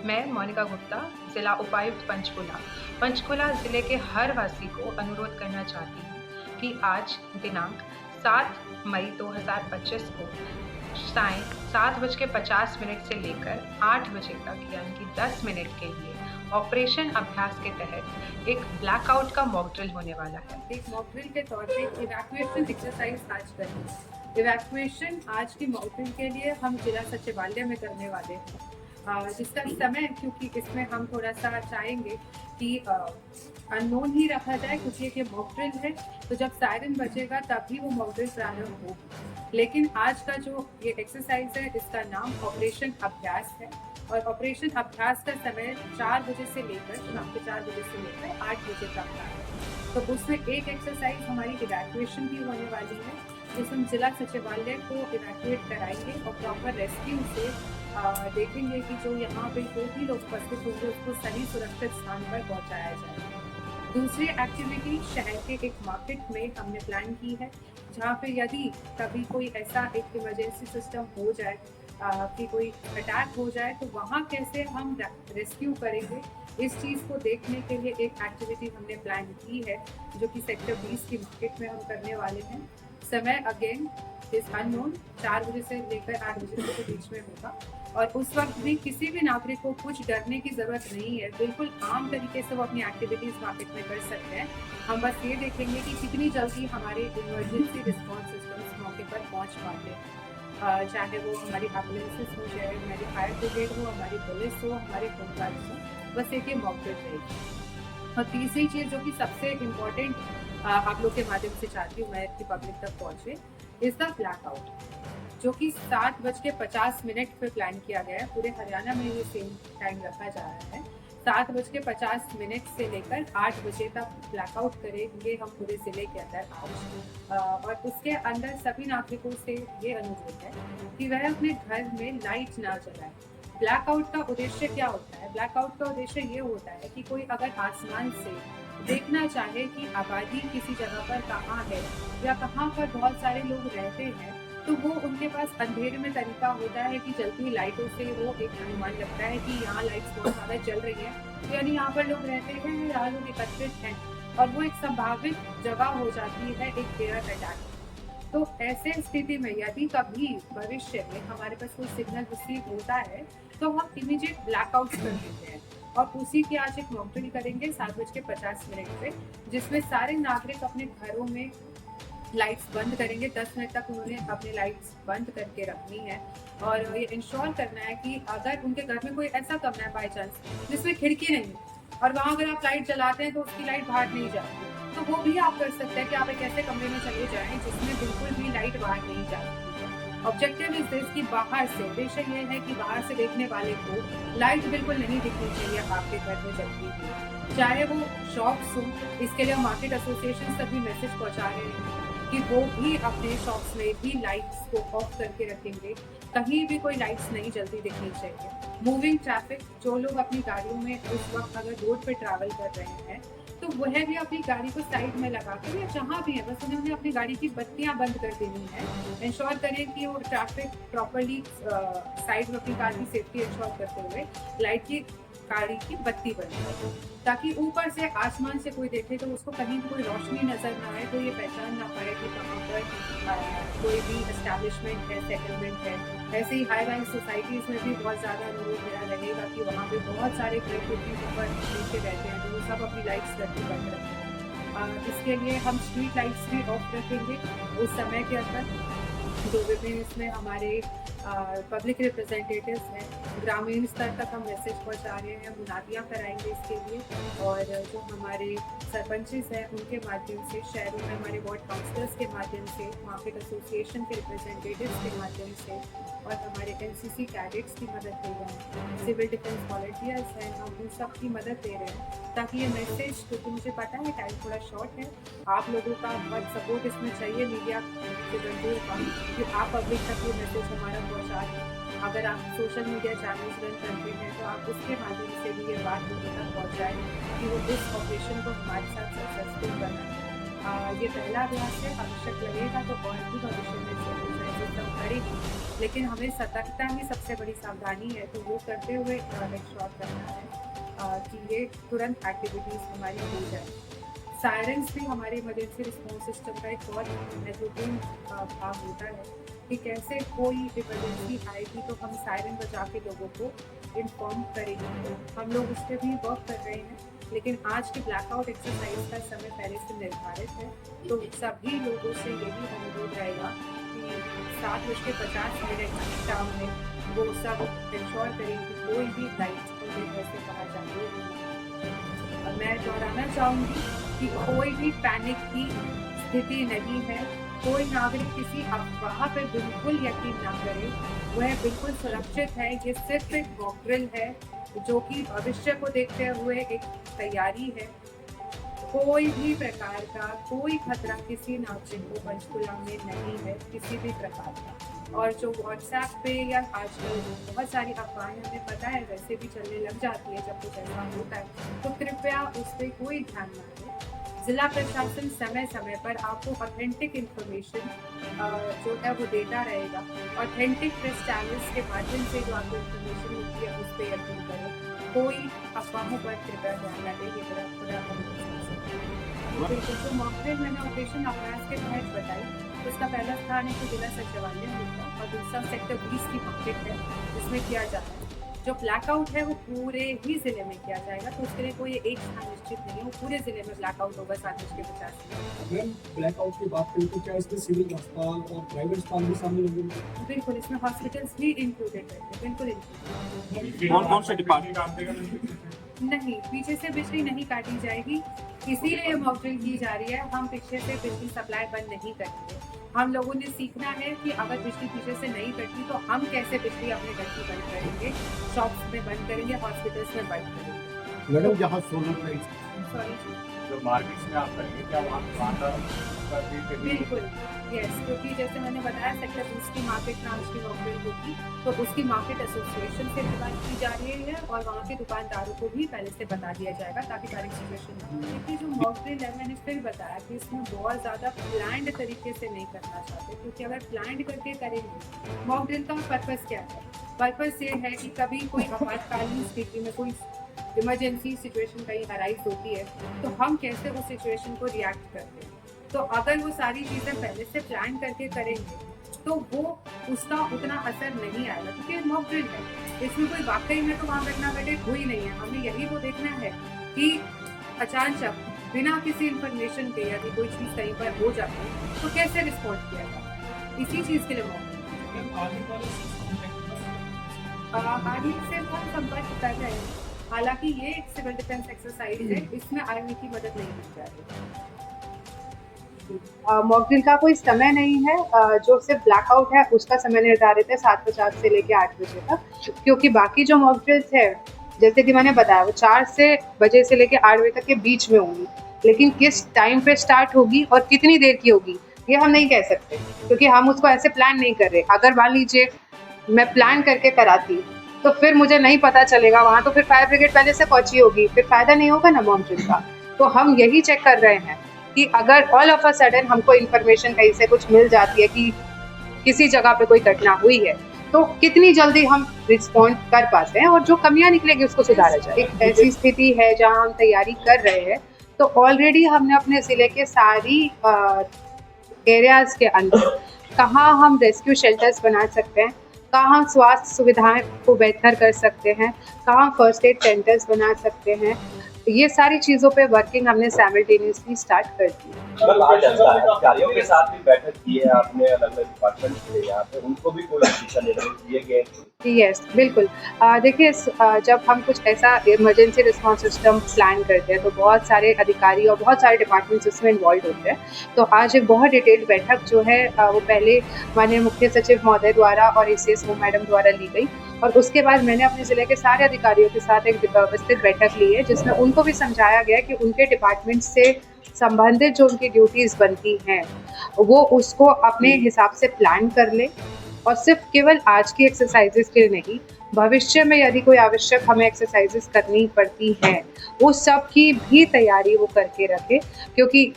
मैं मोनिका गुप्ता, जिला उपायुक्त पंचकुला। पंचकुला जिले के हर वासी को अनुरोध करना चाहती हूँ कि आज दिनांक 7 मई 2025 को सायं 7:50 से लेकर 8 बजे तक यानी कि 10 मिनट के लिए ऑपरेशन अभ्यास के तहत एक ब्लैकआउट का मॉक ड्रिल होने वाला है। एक मॉक ड्रिल के तौर पे इवैक्यूएशन एक्सरसाइज आज करेंगे। इवैक्यूएशन आज की मॉक ड्रिल के लिए हम जिला सचिवालय में करने वाले हैं, जिसका समय क्योंकि इसमें हम थोड़ा सा चाहेंगे कि अननोन ही रखा जाए, क्योंकि ये मॉक ड्रिल है तो जब सायरन बजेगा तभी वो मॉक ड्रिल प्रारंभ होगी। लेकिन आज का जो ये एक्सरसाइज है इसका नाम ऑपरेशन अभ्यास है और ऑपरेशन अभ्यास का समय 4 बजे से लेकर शाम के 4 बजे से लेकर 8 बजे तक का है। तो उसमें एक एक्सरसाइज हमारी इवैक्यूएशन की होने वाली है, जिसमें जिला सचिवालय को इवैक्यूएट कराएंगे और प्रॉपर रेस्क्यू से देखेंगे कि जो यहाँ पे जो भी लोग उपस्थित होंगे उसको सही सुरक्षित स्थान पर पहुँचाया जाए। दूसरी एक्टिविटी शहर के एक मार्केट में हमने प्लान की है, जहाँ पे यदि कभी कोई ऐसा एक इमरजेंसी सिस्टम हो जाए कि कोई अटैक हो जाए तो वहाँ कैसे हम रेस्क्यू करेंगे, इस चीज़ को देखने के लिए एक एक्टिविटी हमने प्लान की है, जो कि सेक्टर 20 की मार्केट में हम करने वाले हैं। समय अगेन इस अननोन 4 बजे से लेकर 8 बजे तक के बीच में होगा और उस वक्त भी किसी भी नागरिक को कुछ डरने की जरूरत नहीं है। बिल्कुल आम तरीके से वो अपनी एक्टिविटीज मार्केट में कर सकते हैं। हम बस ये देखेंगे कि कितनी जल्दी हमारे इमरजेंसी रिस्पॉन्स सिस्टम इस मौके पर पहुंच पाते हैं, चाहे वो हमारी एम्बुलेंसेस हो, चाहे हमारी फायर ब्रिगेड हो, हमारी पुलिस हो, हमारे होमगार्ड्स हो, बस एक ये मौके रहेगी। और तीसरी चीज़ जो कि सबसे इम्पोर्टेंट आप लोग के माध्यम से चाहती हूँ मैं कि पब्लिक तक पहुँचे, इज द ब्लैकआउट, जो कि 7:50 पे प्लान किया गया है। पूरे हरियाणा में ये सेम टाइम रखा जा रहा है। 7:50 से लेकर 8 बजे तक ब्लैकआउट करेंगे हम पूरे जिले के अंदर आज। और उसके अंदर सभी नागरिकों से ये अनुरोध है कि वह अपने घर में लाइट ना जलाए। ब्लैकआउट का उद्देश्य क्या होता है? ब्लैकआउट का उद्देश्य ये होता है कि कोई अगर आसमान से देखना चाहे कि आबादी किसी जगह पर कहाँ है या कहाँ पर बहुत सारे लोग रहते हैं, तो वो उनके पास अंधेरे में तरीका होता है कि जलती हुई लाइटों से वो एक अनुमान लगता है कि यहाँ लाइट्स बहुत ज़्यादा जल रही है, तो यानी यहाँ पर लोग रहते हैं, यहाँ लोग एकत्रित हैं, और वो एक संभावित जगह हो जाती है एक टेरर अटैक। तो ऐसे स्थिति में यदि कभी भविष्य में हमारे पास कोई सिग्नल रिसीव होता है तो हम इमीडिएट ब्लैकआउट कर देते हैं और उसी की आज एक मॉक ड्रिल करेंगे 7:50 पे, जिसमें सारे नागरिक अपने घरों में लाइट्स बंद करेंगे। 10 मिनट तक उन्होंने अपने लाइट्स बंद करके रखनी है और ये इंश्योर करना है कि अगर उनके घर में कोई ऐसा कमरा है बाई चांस जिसमें खिड़की नहीं है और वहाँ अगर आप लाइट जलाते हैं तो उसकी लाइट बाहर नहीं जाती, तो वो भी आप कर सकते हैं कि आप एक ऐसे कमरे में चले जाएं जिसमें बिल्कुल भी लाइट बाहर नहीं जाती। ऑब्जेक्टिव इज दिस कि बाहर से उद्देश्य ये है कि बाहर से देखने वाले को लाइट बिल्कुल नहीं दिखनी चाहिए आपके घर में जलती हुई, चाहे वो शॉप्स हो। इसके लिए मार्केट एसोसिएशन तक भी मैसेज पहुंचा रहे हैं कि वो भी अपने शॉप्स में भी लाइट्स को ऑफ करके रखेंगे, कहीं भी कोई लाइट्स नहीं जल्दी दिखनी चाहिए। मूविंग ट्रैफिक, जो लोग अपनी गाड़ियों में उस वक्त अगर रोड पे ट्रैवल कर रहे हैं तो वह भी अपनी गाड़ी को साइड में लगा कर या जहाँ भी है बस उन्होंने अपनी गाड़ी की बत्तियां बंद कर देनी है। इंश्योर करें कि वो ट्रैफिक प्रॉपरली साइड में अपनी कार की सेफ्टी इंश्योर करते हुए लाइट की गाड़ी की बत्ती बंद करे, ताकि ऊपर से आसमान से कोई देखे तो उसको कहीं भी कोई रोशनी नजर ना आए, तो ये पहचान ना पाए कि कहाँ पर कोई भी एस्टैब्लिशमेंट है, सेटलमेंट है। ऐसे ही हाई राइज सोसाइटीज़ में भी बहुत ज़्यादा अनुरोध मेरा रहेगा कि वहाँ पे बहुत सारे क्रिएटिविटीज ऊपर नीचे रहते हैं, तो वो सब अपनी लाइट्स करके बंद रखें। इसके लिए हम स्ट्रीट लाइट्स भी ऑफ रखेंगे उस समय के अंदर। जो विभिन्न इसमें हमारे पब्लिक रिप्रेजेंटेटिव्स हैं, ग्रामीण स्तर तक हम मैसेज पहुंचा रहे हैं, मुनादियाँ कराएंगे इसके लिए। और जो हमारे सरपंचेस हैं उनके माध्यम से, शहरों में हमारे वार्ड काउंसलर्स के माध्यम से, मार्केट एसोसिएशन के रिप्रेजेंटेटिव्स के माध्यम से और हमारे एनसीसी कैडेट्स की मदद ले रहे हैं, सिविल डिफेंस वॉलंटियर्स हैं, हम उन सब की मदद ले रहे हैं, ताकि ये मैसेज, क्योंकि मुझे पता है टाइम थोड़ा शॉर्ट है, आप लोगों का बहुत सपोर्ट इसमें चाहिए, मीडिया के बंधुओं का, कि आप पब्लिक तक ये मैसेज हमारा पहुँचा दें। अगर आप सोशल मीडिया चैनल्स रन करते हैं तो आप उसके माध्यम से भी ये बात लोगों तक पहुँचाएँ कि वो इस ऑपरेशन को हमारे साथ सक्सेसफुल बनाएं। ये पहला अभ्यास है, आवश्यक लगेगा तो और भी भविष्य में सब करेगी, लेकिन हमें सतर्कता ही सबसे बड़ी सावधानी है। तो वो करते हुए इंश्योर करना है कि ये तुरंत एक्टिविटीज़ हमारी हो जाए। सायरेंस भी हमारे इमरजेंसी रिस्पॉन्स सिस्टम का एक बहुत महत्वपूर्ण भाग होता है कि कैसे कोई इमरजेंसी आएगी तो हम सायरन बजा के लोगों को इन्फॉर्म करेंगे। हम लोग उस पर भी वर्क कर रहे हैं, लेकिन आज के ब्लैकआउट एक्सरसाइज का समय पहले से निर्धारित है। तो सभी लोगों से यही अनुरोध रहेगा कि 7:50 शाम में वो सब इंश्योर करें कि कोई भी लाइट पूरे घर से बाहर जाए। मैं दोहराना चाहूँगी कि कोई भी पैनिक की स्थिति नहीं है। कोई नागरिक किसी अफवाह पर बिल्कुल यकीन ना करे, वह बिल्कुल सुरक्षित है। ये सिर्फ एक मॉक ड्रिल है जो कि भविष्य को देखते हुए एक तैयारी है। कोई भी प्रकार का कोई खतरा किसी नागरिक को पंचकुला में नहीं है, किसी भी प्रकार का। और जो व्हाट्सएप पे या आजकल बहुत सारी अफवाहें हमें पता है वैसे भी चलने लग जाती है जब कुछ ऐसा होता है, तो कृपया उस पर कोई ध्यान ना दें। जिला प्रशासन समय समय पर आपको ऑथेंटिक इन्फॉर्मेशन जो है वो देता रहेगा। ऑथेंटिक प्रेस चैनल्स के माध्यम से जो आपको इन्फॉर्मेशन होती है उस पर यकीन करें। कोई अफवाहों पर कृपया ध्यान न दें। ये मेरा खुदा बिल्कुल। जो मॉक ड्रिल मैंने ऑपरेशन अभ्यास के तहत बताई, उसका पहला स्थान है कि जिला सचिवालय होगा और दूसरा सेक्टर 20 की मार्केट है जिसमें किया जाता है। जो ब्लैकआउट है वो पूरे ही ज़िले में किया जाएगा, तो उसके लिए कोई एक स्थान निश्चित नहीं है, वो पूरे ज़िले में ब्लैकआउट होगा 7:50। मैम ब्लैकआउट की बात करें तो क्या इसमें सिविल अस्पताल और प्राइवेट अस्पताल भी शामिल होंगे? बिल्कुल, इसमें हॉस्पिटल्स भी इंक्लूडेड है, बिल्कुल इंक्लूडेड। कौन से डिपार्टमेंट? नहीं, पीछे से बिजली नहीं काटी जाएगी, इसीलिए मॉक ड्रिल की जा रही है। हम पीछे से बिजली सप्लाई बंद नहीं करेंगे। हम लोगों ने सीखना है कि अगर बिजली पीछे से नहीं कटती तो हम कैसे बिजली अपने घर की बंद करेंगे, शॉप्स में बंद करेंगे, हॉस्पिटल्स में बंद करेंगे। मैडम जहाँ सोलर लाइट्स जो मार्केट्स में आप करेंगे क्या वहाँ बिल्कुल यस, क्योंकि जैसे मैंने बताया सेक्टर 20 की मार्केट में आज की मॉक ड्रिल होगी, तो उसकी मार्केट एसोसिएशन से भी बात की जा रही है और वहाँ के दुकानदारों को भी पहले से बता दिया जाएगा ताकि सारी सिचुएशन ना हो। देखिए जो मॉक ड्रिल है मैंने फिर बताया कि इसमें बहुत ज़्यादा प्लान्ड तरीके से नहीं करना चाहते, क्योंकि अगर प्लान्ड करके करेंगे, मॉक ड्रिल का पर्पज़ क्या है? पर्पज़ ये है कि कभी कोई आपातकालीन स्थिति में कोई इमरजेंसी सिचुएशन कहीं अराइज होती है तो हम कैसे उस सिचुएशन को रिएक्ट करते हैं। तो अगर वो सारी चीज़ें पहले से प्लान करके करेंगे तो वो उसका उतना असर नहीं आएगा, क्योंकि मॉक ड्रिल है, इसमें कोई वाकई में तो वहाँ घटना घटित हुई नहीं है। हमें यही तो देखना है कि अचानक बिना किसी इंफॉर्मेशन के यदि कोई चीज़ कहीं पर हो जाती है तो कैसे रिस्पॉन्ड किया जाता है, इसी चीज़ के लिए मॉक ड्रिल। आर्मी से हम संपर्क कर रहे हैं, हालांकि ये एक सिविल डिफेंस एक्सरसाइज है, इसमें आर्मी की मदद नहीं मिल जा रही। मॉक ड्रिल का कोई समय नहीं है, जो सिर्फ ब्लैकआउट है उसका समय निर्धारित है 7:50 से लेकर 8 बजे तक, क्योंकि बाकी जो मॉक ड्रिल्स है जैसे कि मैंने बताया वो 4 बजे से लेकर 8 बजे तक के बीच में होंगी, लेकिन किस टाइम पे स्टार्ट होगी और कितनी देर की होगी ये हम नहीं कह सकते, क्योंकि हम उसको ऐसे प्लान नहीं कर रहे। अगर मान लीजिए मैं प्लान करके कराती तो फिर मुझे नहीं पता चलेगा, वहाँ तो फिर फायर ब्रिगेड पहले से पहुंची होगी, फिर फायदा नहीं होगा ना मॉक ड्रिल का। तो हम यही चेक कर रहे हैं कि अगर ऑल ऑफ अ सडन हमको इन्फॉर्मेशन कहीं से कुछ मिल जाती है कि किसी जगह पे कोई घटना हुई है तो कितनी जल्दी हम रिस्पॉन्ड कर पाते हैं और जो कमियां निकलेगी उसको सुधारा जाए। एक ऐसी स्थिति है जहां हम तैयारी कर रहे हैं, तो ऑलरेडी हमने अपने ज़िले के सारी एरियाज़ के अंदर कहाँ हम रेस्क्यू शेल्टर्स बना सकते हैं, कहाँ हम स्वास्थ्य सुविधाएं को बेहतर कर सकते हैं, कहाँ फर्स्ट एड सेंटर्स बना सकते हैं, ये सारी चीज़ों पे वर्किंग हमने साइमल्टेनियसली स्टार्ट कर दी। आज अधिकारियों के साथ भी बैठक की है आपने, अलग-अलग डिपार्टमेंट के यहाँ पे उनको भी कोई दिशा निर्देश दिए गए? यस बिल्कुल। देखिए जब हम कुछ ऐसा इमरजेंसी रिस्पॉन्स सिस्टम प्लान करते हैं तो बहुत सारे अधिकारी और बहुत सारे डिपार्टमेंट्स इसमें इन्वॉल्व होते हैं। तो आज एक बहुत डिटेल्ड बैठक जो है वो पहले माननीय मुख्य सचिव महोदय द्वारा और ACS मैडम द्वारा ली गई, और उसके बाद मैंने अपने ज़िले के सारे अधिकारियों के साथ एक विस्तृत बैठक ली है जिसमें उनको भी समझाया गया कि उनके डिपार्टमेंट से संबंधित जो उनकी ड्यूटीज़ बनती हैं वो उसको अपने हिसाब से प्लान कर ले, और सिर्फ केवल आज की एक्सरसाइजेस के लिए नहीं, भविष्य में यदि कोई आवश्यक हमें एक्सरसाइजेस करनी पड़ती हैं वो सब की भी तैयारी वो करके रखे, क्योंकि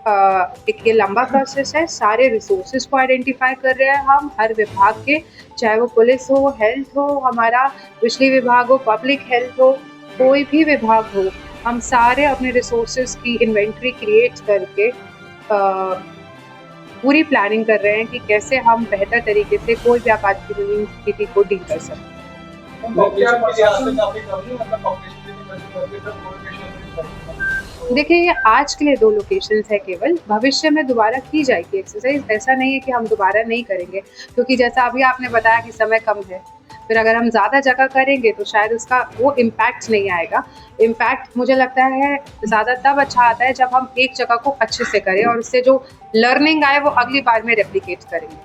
एक ये लंबा प्रोसेस है। सारे रिसोर्सेज को आइडेंटिफाई कर रहे हैं हम, हर विभाग के, चाहे वो पुलिस हो, हेल्थ हो, हमारा बिजली विभाग हो, पब्लिक हेल्थ हो, कोई भी विभाग हो, हम सारे अपने रिसोर्सेज की इन्वेंट्री क्रिएट करके पूरी प्लानिंग कर रहे हैं कि कैसे हम बेहतर तरीके से कोई भी आपातकालीन स्थिति को डील कर सकते हैं। देखिए, ये आज के लिए 2 लोकेशंस है केवल, भविष्य में दोबारा की जाएगी एक्सरसाइज। ऐसा नहीं है कि हम दोबारा नहीं करेंगे, क्योंकि जैसा अभी आपने बताया कि समय कम है, फिर अगर हम ज़्यादा जगह करेंगे तो शायद उसका वो इम्पैक्ट नहीं आएगा। इम्पैक्ट मुझे लगता है ज़्यादा तब अच्छा आता है जब हम एक जगह को अच्छे से करें और उससे जो लर्निंग आए वो अगली बार में रेप्लिकेट करेंगे।